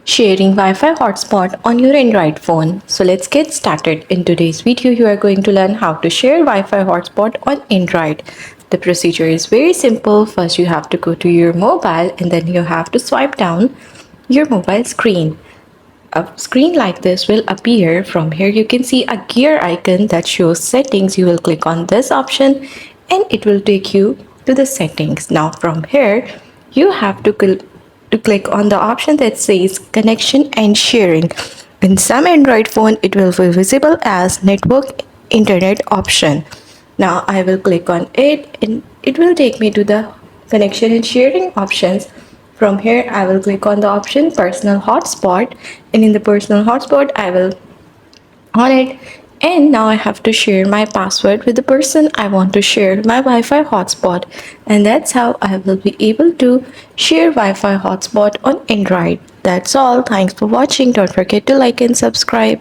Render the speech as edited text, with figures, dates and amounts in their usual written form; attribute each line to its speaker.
Speaker 1: sharing Wi-Fi hotspot on your Android phone. So let's get started. In today's video, you are going to learn how to share Wi-Fi hotspot on Android. The procedure is very simple. First, you have to go to your mobile and then you have to swipe down your mobile screen. A screen like this will appear. From here you can see a gear icon that shows settings. You will click on this option and it will take you to the settings. Now from here you have to click on the option that says connection and sharing. In some Android phone it will be visible as network internet option. Now I will click on it and it will take me to the connection and sharing options. From here, I will click on the option personal hotspot, and in the personal hotspot, I will on it. And now I have to share my password with the person I want to share my Wi-Fi hotspot, and that's how I will be able to share Wi-Fi hotspot on Android. That's all. Thanks for watching. Don't forget to like and subscribe.